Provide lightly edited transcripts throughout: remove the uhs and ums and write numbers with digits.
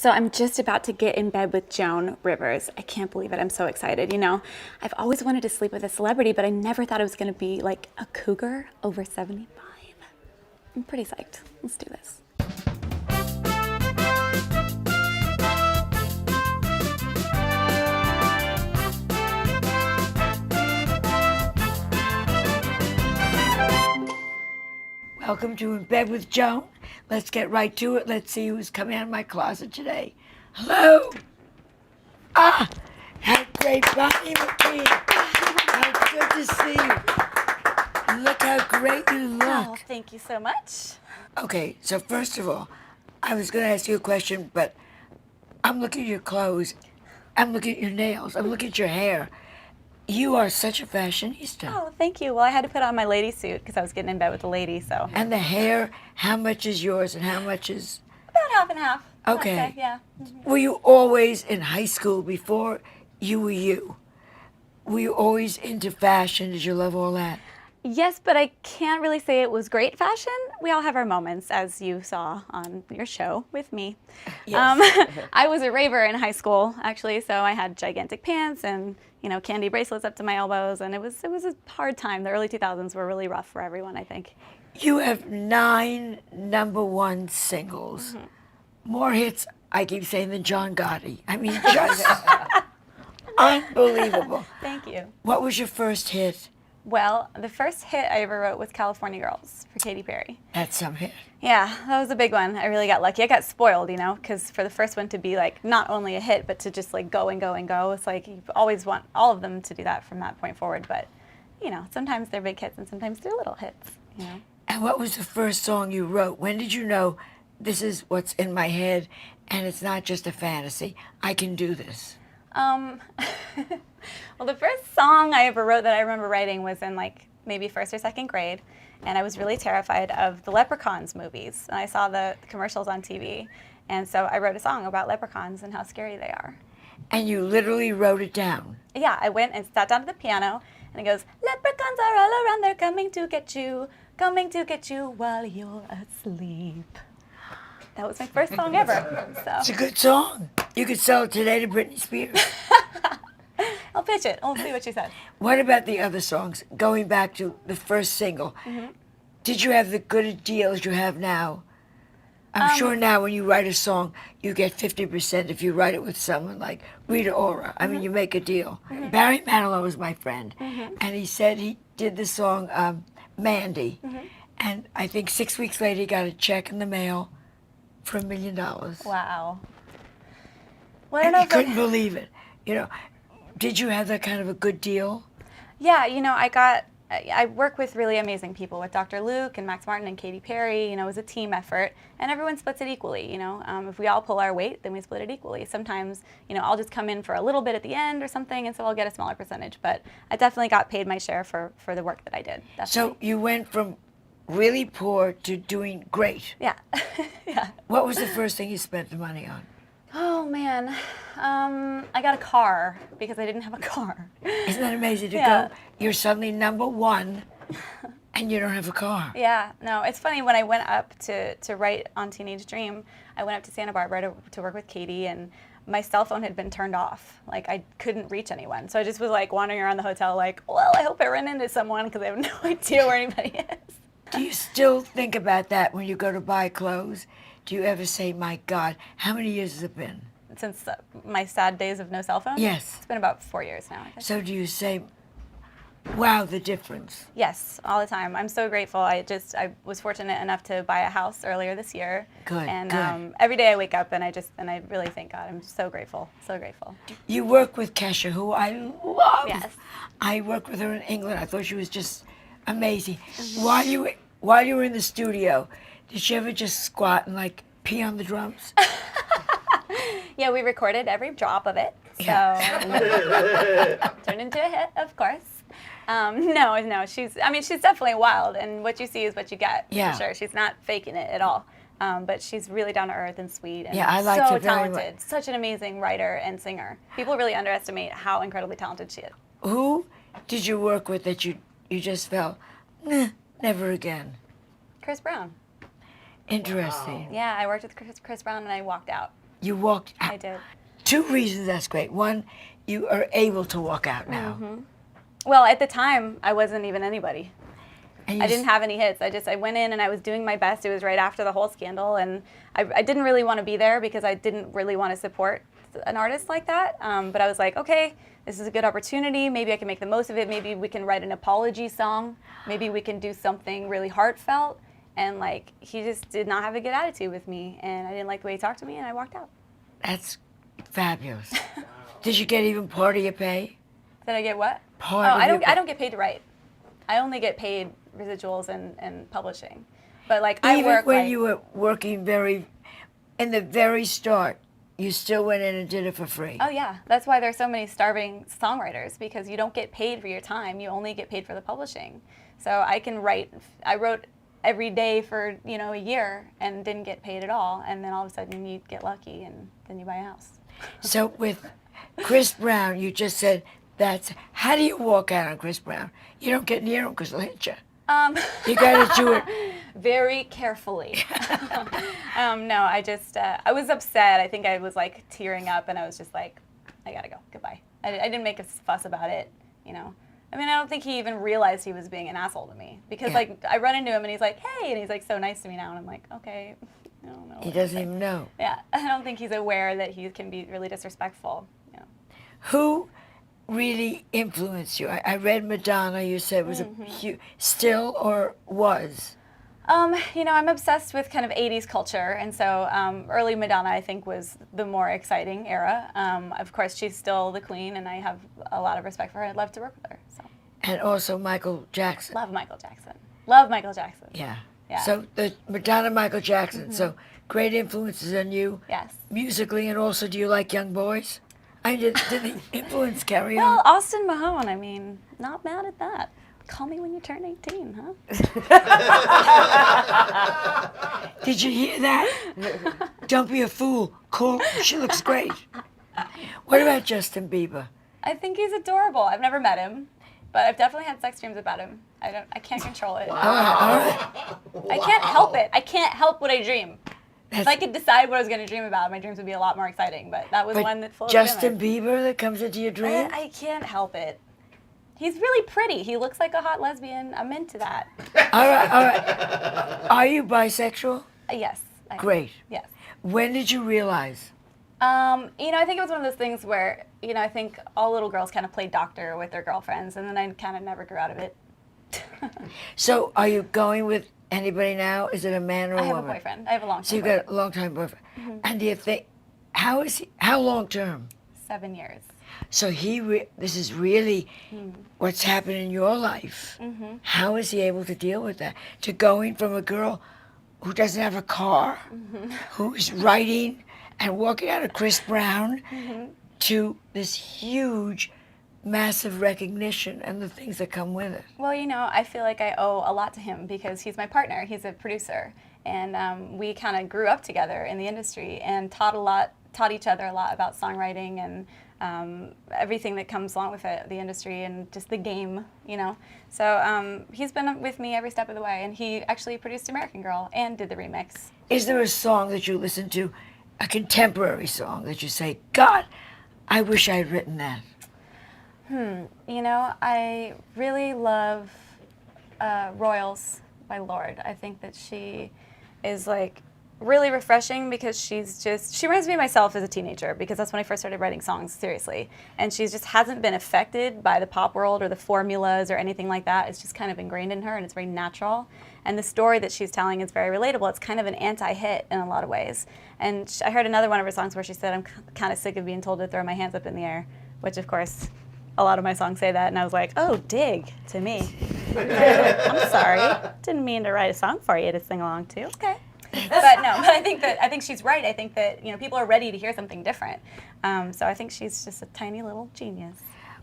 So I'm just about to get in bed with Joan Rivers. I can't believe it. I'm so excited. You know, I've always wanted to sleep with a celebrity, but I never thought it was going to be like a cougar over 75. I'm pretty psyched. Let's do this. Welcome to In Bed with Joan. Let's get right to it. Let's see who's coming out of my closet today. Hello. How great, Bonnie McKee. How good to see you. Look how great you look. Oh, thank you so much. Okay, so first of all, I was going to ask you a question, but I'm looking at your clothes. I'm looking at your nails. I'm looking at your hair. You are such a fashionista. Oh, thank you. Well, I had to put on my lady suit because I was getting in bed with a lady, so. And the hair, how much is yours and how much is... About half and half. Okay. I'd say, yeah. Were you always in high school before you were you? Were you always into fashion? Did you love all that? Yes, but I can't really say it was great fashion. We all have our moments, as you saw on your show with me. Yes. I was a raver in high school, actually, so I had gigantic pants and, you know, candy bracelets up to my elbows, and it was a hard time. The early 2000s were really rough for everyone, I think. You have 9 #1 singles. Mm-hmm. More hits, I keep saying, than John Gotti. I mean, just unbelievable. Thank you. What was your first hit? Well, the first hit I ever wrote was California Girls for Katy Perry. That's some hit. Yeah, that was a big one. I really got lucky. I got spoiled, you know, because for the first one to be like not only a hit, but to just like go and go and go. It's like you always want all of them to do that from that point forward. But, you know, sometimes they're big hits and sometimes they're little hits, you know. And what was the first song you wrote? When did you know this is what's in my head and it's not just a fantasy? I can do this. Well, the first song I ever wrote that I remember writing was in like maybe first or second grade, and I was really terrified of the Leprechauns movies. And I saw the commercials on TV, and so I wrote a song about leprechauns and how scary they are. And you literally wrote it down. Yeah, I went and sat down to the piano, and it goes, "Leprechauns are all around, they're coming to get you while you're asleep." That was my first song ever. It's So a good song. You could sell it today to Britney Spears. I'll pitch it. I'll see what she said. What about the other songs? Going back to the first single, did you have the good deals you have now? I'm sure now when you write a song, you get 50% if you write it with someone like Rita Ora. I mean, you make a deal. Barry Manilow was my friend, and he said he did the song Mandy, and I think 6 weeks later he got a check in the mail for $1 million. Wow. Well, I don't And know he if couldn't believe it. You know, did you have that kind of a good deal? Yeah, you know, I work with really amazing people, with Dr. Luke and Max Martin and Katy Perry. You know, it was a team effort, and everyone splits it equally, you know. If we all pull our weight, then we split it equally. Sometimes, you know, I'll just come in for a little bit at the end or something, and so I'll get a smaller percentage. But I definitely got paid my share for the work that I did. Definitely. So you went from really poor to doing great. Yeah. Yeah. What was the first thing you spent the money on? Oh, man. I got a car because I didn't have a car. Isn't that amazing to Yeah. go? You're suddenly #1 and you don't have a car. Yeah, no, it's funny, when I went up to write on Teenage Dream, I went up to Santa Barbara to work with Katie, and my cell phone had been turned off. Like, I couldn't reach anyone. So I just was like wandering around the hotel like, well, I hope I run into someone because I have no idea where anybody is. Do you still think about that when you go to buy clothes? Do you ever say, my God, how many years has it been? Since my sad days of no cell phone? Yes. It's been about 4 years now, I guess. So do you say, wow, the difference? Yes, all the time. I'm so grateful. I was fortunate enough to buy a house earlier this year. Good, And good. every day I wake up and I really thank God. I'm so grateful, so grateful. You work with Kesha, who I love. Yes. I worked with her in England. I thought she was just amazing. While you were in the studio, did she ever just squat and like pee on the drums? Yeah, we recorded every drop of it, so turned into a hit, of course. No, she's definitely wild, and what you see is what you get, Yeah. for sure. She's not faking it at all, but she's really down to earth and sweet, and Yeah, I liked so her very talented, much. such an amazing writer and singer. People really underestimate how incredibly talented she is. Who did you work with that you just felt, nah, never again? Chris Brown. Interesting. Yeah, I worked with Chris Brown and I walked out. You walked out. I did. 2 reasons that's great. One, you are able to walk out now. Well, at the time, I wasn't even anybody. And I didn't have any hits. I went in and I was doing my best. It was right after the whole scandal, and I didn't really want to be there because I didn't really want to support an artist like that. But I was like, okay, this is a good opportunity. Maybe I can make the most of it. Maybe we can write an apology song. Maybe we can do something really heartfelt. And like, he just did not have a good attitude with me, and I didn't like the way he talked to me, and I walked out. That's fabulous. Did you get even part of your pay? Did I get what? Part Oh, of I your don't get paid to write. I only get paid residuals and publishing. But like, Even I work when like, you were working in the very start, you still went in and did it for free. oh yeah, that's why there's so many starving songwriters, because you don't get paid for your time. You only get paid for the publishing. So I can write. I wrote every day for a year and didn't get paid at all. And then all of a sudden you get lucky and then you buy a house. So with Chris Brown, you just said how do you walk out on Chris Brown? You don't get near him because he'll hit you. You got to do it. Very carefully. No, I just, I was upset. I think I was like tearing up, and I was just like, I gotta go, goodbye. I didn't make a fuss about it, I mean, I don't think he even realized he was being an asshole to me, because like, I run into him and he's like, hey, and he's like so nice to me now, and I'm like, okay, I don't know. He doesn't even know. Yeah, I don't think he's aware that he can be really disrespectful. Who really influenced you? I read Madonna, you said was a huge, still or was? I'm obsessed with kind of 80s culture, and so early Madonna, I think, was the more exciting era. Of course, she's still the queen, and I have a lot of respect for her. I'd love to work with her. So. And also Michael Jackson. Love Michael Jackson. Love Michael Jackson. Yeah. Yeah. So the Madonna, Michael Jackson, so great influences on you. Yes. Musically, and also, do you like young boys? Did the influence carry Well, on? Austin Mahone, I mean, not mad at that. Call me when you turn 18, huh? Did you hear that? Don't be a fool. Cool. She looks great. What about Justin Bieber? I think he's adorable. I've never met him, but I've definitely had sex dreams about him. I can't control it. All right. I can't help it. I can't help what I dream. If That's- I could decide what I was going to dream about, my dreams would be a lot more exciting, but that was But one that floated Justin in Bieber that comes into your dream? I can't help it. He's really pretty. He looks like a hot lesbian. I'm into that. All right, all right. Are you bisexual? Yes. Great. Yes. When did you realize? I think it was one of those things where, I think all little girls kind of play doctor with their girlfriends, and then I kind of never grew out of it. So are you going with anybody now? Is it a man or a I have woman? a boyfriend. I have a long-term So you've boyfriend. got a long-time boyfriend. And do you think, how long-term? 7 years. So this is really what's happened in your life. How is he able to deal with that? To going from a girl who doesn't have a car, who's writing and walking out of Chris Brown, to this huge, massive recognition and the things that come with it. Well, I feel like I owe a lot to him because he's my partner. He's a producer. And we kind of grew up together in the industry and taught each other a lot about songwriting and everything that comes along with it, the industry and just the game, So he's been with me every step of the way, and he actually produced American Girl and did the remix. Is there a song that you listen to, a contemporary song, that you say, God, I wish I had written that? I really love Royals by Lorde. I think that she is like really refreshing because she reminds me of myself as a teenager, because that's when I first started writing songs seriously. And she just hasn't been affected by the pop world or the formulas or anything like that. It's just kind of ingrained in her, and it's very natural. And the story that she's telling is very relatable. It's kind of an anti-hit in a lot of ways. And I heard another one of her songs where she said, I'm kind of sick of being told to throw my hands up in the air, which of course, a lot of my songs say that, and I was like, oh, dig to me. I'm sorry. Didn't mean to write a song for you to sing along to. Okay. But I think she's right. I think that people are ready to hear something different. So I think she's just a tiny little genius.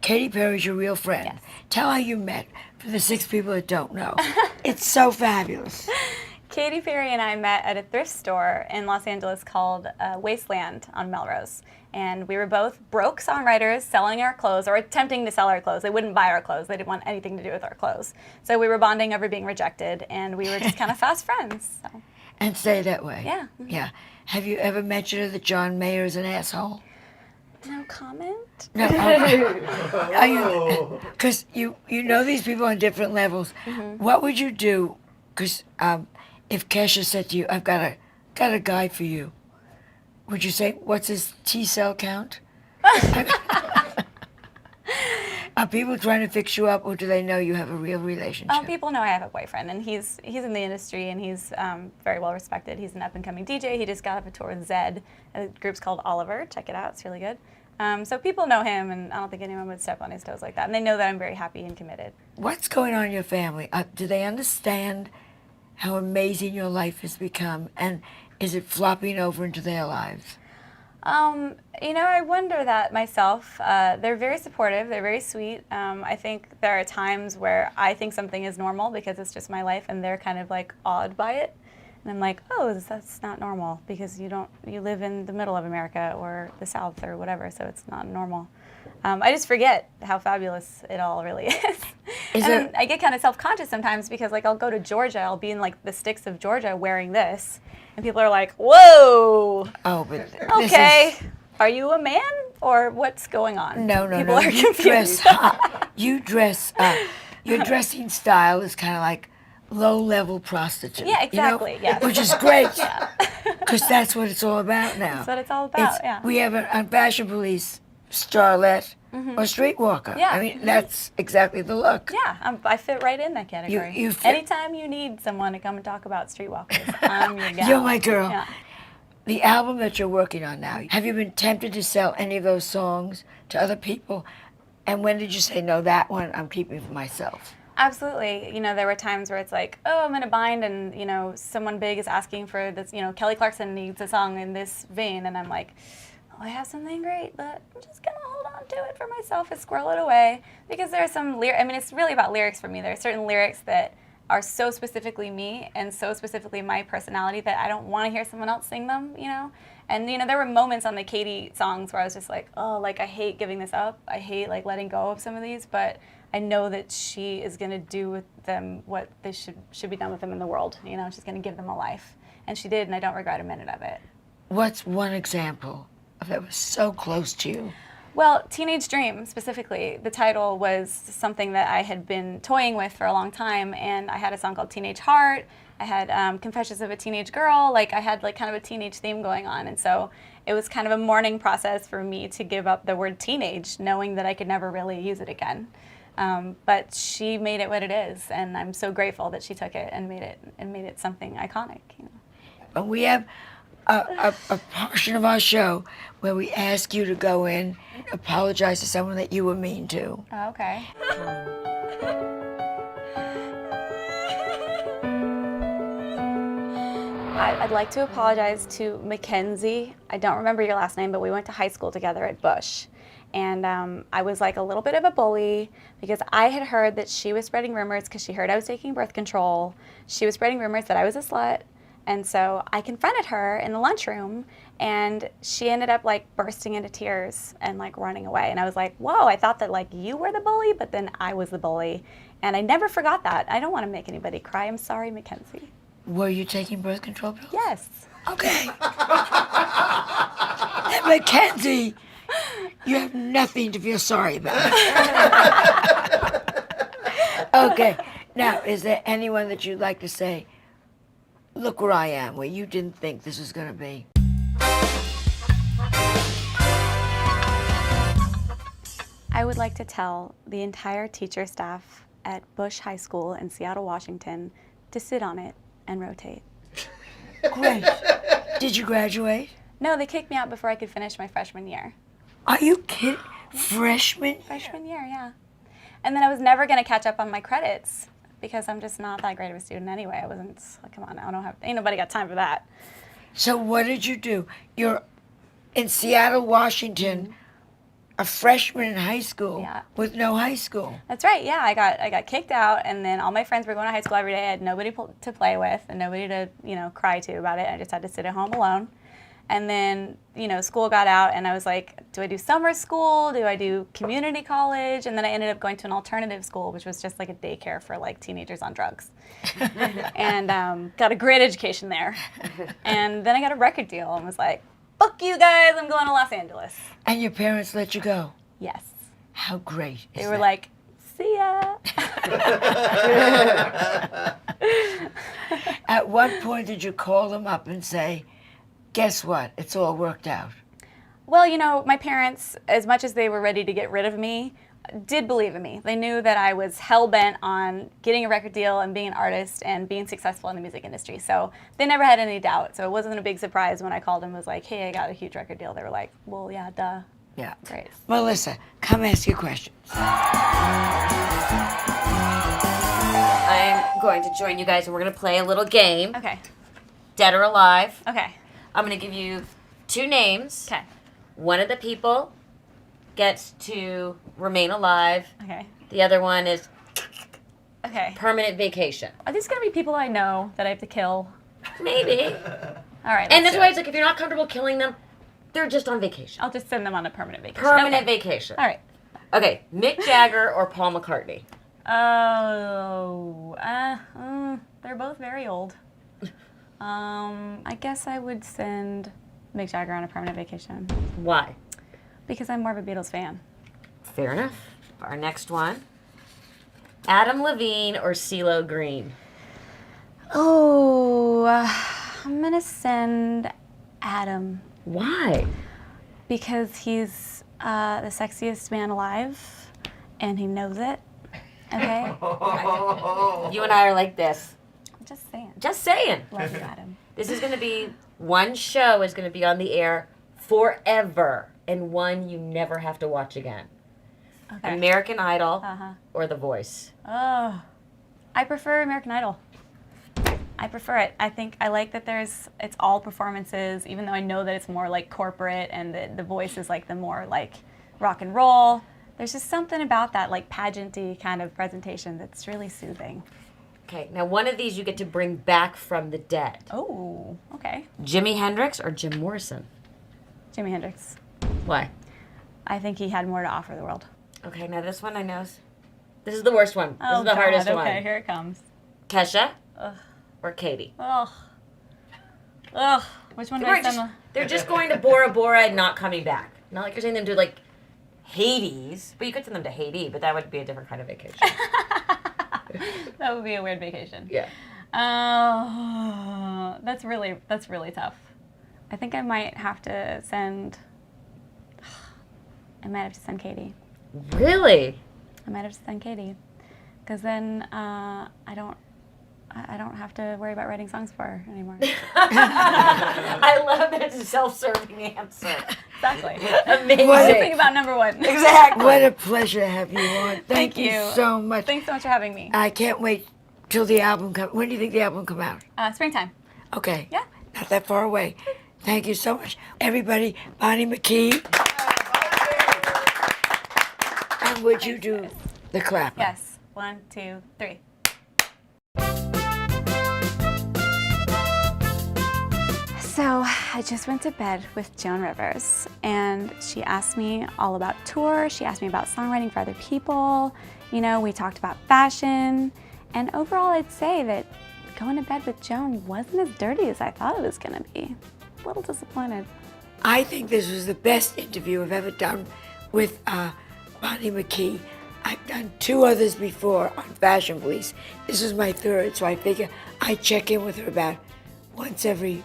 Katy Perry's your real friend. Yes. Tell how you met, for the 6 people that don't know. It's so fabulous. Katy Perry and I met at a thrift store in Los Angeles called Wasteland on Melrose. And we were both broke songwriters selling our clothes, or attempting to sell our clothes. They wouldn't buy our clothes. They didn't want anything to do with our clothes. So we were bonding over being rejected, and we were just kind of fast friends. So. And stay that way. Yeah. Yeah. Have you ever mentioned to her that John Mayer is an asshole? No comment? No. Because you know these people on different levels. What would you do? Because if Kesha said to you, "I've got a guy for you," would you say, "What's his T cell count?" Are people trying to fix you up, or do they know you have a real relationship? Oh, people know I have a boyfriend, and he's in the industry, and he's very well respected. He's an up-and-coming DJ. He just got off a tour with Zed. The group's called Oliver. Check it out. It's really good. So people know him, and I don't think anyone would step on his toes like that. And they know that I'm very happy and committed. What's going on in your family? Do they understand how amazing your life has become, and is it flopping over into their lives? I wonder that myself. They're very supportive. They're very sweet. I think there are times where I think something is normal because it's just my life, and they're kind of like awed by it. And I'm like, oh, that's not normal because you live in the middle of America or the South or whatever, so it's not normal. I just forget how fabulous it all really is. Then I get kind of self-conscious sometimes because like I'll go to Georgia, I'll be in like the sticks of Georgia wearing this, and people are like, whoa. Oh, but okay. Are you a man or what's going on? No. People are you confused. You dress. Your dressing style is kind of like low-level prostitute. Yeah, exactly. You know? Yeah. Which is great, because that's what it's all about now. That's what it's all about. Yeah. We have on Fashion Police, starlet or streetwalker. Yeah. I mean, that's exactly the look. Yeah, I fit right in that category. You fit. Anytime you need someone to come and talk about streetwalkers, I'm your gal. You're my girl. Yeah. The album that you're working on now, have you been tempted to sell any of those songs to other people? And when did you say, no, that one I'm keeping for myself? Absolutely. There were times where it's like, oh, I'm in a bind and, someone big is asking for this, Kelly Clarkson needs a song in this vein. And I'm like, oh, I have something great, but I'm just going to hold on to it for myself and squirrel it away. Because there are some lyrics, it's really about lyrics for me. There are certain lyrics that are so specifically me and so specifically my personality that I don't want to hear someone else sing them, And, there were moments on the Katie songs where I was just like, oh, like, I hate giving this up. I hate, like, letting go of some of these, but I know that she is going to do with them what they should be done with them in the world. She's going to give them a life. And she did, and I don't regret a minute of it. What's one example that was so close to you? Well, Teenage Dream, specifically, the title was something that I had been toying with for a long time, and I had a song called Teenage Heart. I had Confessions of a Teenage Girl. Like, I had, like, kind of a teenage theme going on, and so it was kind of a mourning process for me to give up the word teenage, knowing that I could never really use it again. But she made it what it is, and I'm so grateful that she took it and made it something iconic. And we have a portion of our show where we ask you to go in, apologize to someone that you were mean to. Oh, okay. I'd like to apologize to Mackenzie. I don't remember your last name, but we went to high school together at Bush. And I was like a little bit of a bully because I had heard that she was spreading rumors because she heard I was taking birth control. She was spreading rumors that I was a slut. And so I confronted her in the lunchroom, and she ended up like bursting into tears and like running away. And I was like, whoa, I thought that like you were the bully, but then I was the bully. And I never forgot that. I don't want to make anybody cry. I'm sorry, Mackenzie. Were you taking birth control pills? Yes. Okay. Mackenzie, you have nothing to feel sorry about. Okay. Now, is there anyone that you'd like to say, look where I am, where you didn't think this was going to be? I would like to tell the entire teacher staff at Bush High School in Seattle, Washington, to sit on it and rotate. Great. Did you graduate? No, they kicked me out before I could finish my freshman year. Are you kidding? Freshman? Freshman year, yeah. And then I was never going to catch up on my credits because I'm just not that great of a student anyway. I wasn't, come on, ain't nobody got time for that. So what did you do? You're in Seattle, Washington, a freshman in high school with no high school. That's right, yeah. I got kicked out, and then all my friends were going to high school every day. I had nobody to play with and nobody to, cry to about it. I just had to sit at home alone. And then, you know, school got out and I was like, do I do summer school? Do I do community college? And then I ended up going to an alternative school, which was just like a daycare for like teenagers on drugs. And got a great education there. And then I got a record deal and was like, fuck you guys, I'm going to Los Angeles. And your parents let you go? Yes. How great is They that? were like, see ya. At what point did you call them up and say, guess what, it's all worked out? Well, you know, my parents, as much as they were ready to get rid of me, did believe in me. They knew that I was hell-bent on getting a record deal and being an artist and being successful in the music industry. So they never had any doubt. So it wasn't a big surprise when I called them and was like, hey, I got a huge record deal. They were like, well, yeah, duh. Yeah. Great. Melissa, come ask your questions. I'm going to join you guys and we're going to play a little game. Okay. Dead or alive. Okay. I'm going to give you 2 names. Okay. One of the people gets to remain alive. Okay. The other one is Okay. permanent vacation. Are these going to be people I know that I have to kill? Maybe. All right. And let's that's do why it. it's like if you're not comfortable killing them, they're just on vacation. I'll just send them on a permanent vacation. Permanent Okay. vacation. All right. Okay, Mick Jagger or Paul McCartney? Oh, they're both very old. I guess I would send Mick Jagger on a permanent vacation Why? because I'm more of a Beatles fan. Fair enough. Our next one. Adam Levine or CeeLo Green? Oh, I'm gonna send Adam Why? because he's the sexiest man alive, and he knows it. Okay, You and I are like this. I'm just saying. Just saying. Love you, Adam. This is going to be, one show is going to be on the air forever, and one you never have to watch again. Okay. American Idol Uh-huh. or The Voice? Oh, I prefer American Idol. I prefer it. I think I like that it's all performances, even though I know that it's more like corporate and the Voice is like the more like rock and roll. There's just something about that like pageant-y kind of presentation that's really soothing. Okay, now one of these you get to bring back from the dead. Oh, okay. Jimi Hendrix or Jim Morrison? Jimi Hendrix. Why? I think he had more to offer the world. Okay, now this one I know. This is the worst one. This Oh, is the hardest God. one. Okay, here it comes. Kesha Ugh. or Katie? Ugh. Ugh. Which one do I send? They're just going to Bora Bora and not coming back. Not like you're saying them to like Hades, but you could send them to Haiti, but that would be a different kind of vacation. That would be a weird vacation. Yeah. Oh, that's really tough. I think I might have to send. I might have to send Katie. Really? I might have to send Katie, because then I don't have to worry about writing songs for her anymore. I love that it's a self-serving answer. Exactly. Amazing. Let's think about number one. Exactly. What a pleasure to have you on. Thank you you. so much. Thanks so much for having me. I can't wait till the album comes. When do you think the album come out? Springtime. Okay. Yeah. Not that far away. Thank you so much. Everybody, Bonnie McKee. And would you do the clap? Yes. 1, 2, 3. So I just went to bed with Joan Rivers, and she asked me all about tour. She asked me about songwriting for other people. You know, we talked about fashion, and overall I'd say that going to bed with Joan wasn't as dirty as I thought it was gonna be. A little disappointed. I think this was the best interview I've ever done with Bonnie McKee. I've done 2 others before on Fashion Police. This is my 3rd, so I figure I check in with her about once every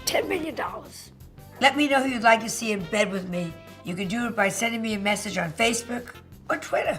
$10 million. Let me know who you'd like to see in bed with me. You can do it by sending me a message on Facebook or Twitter.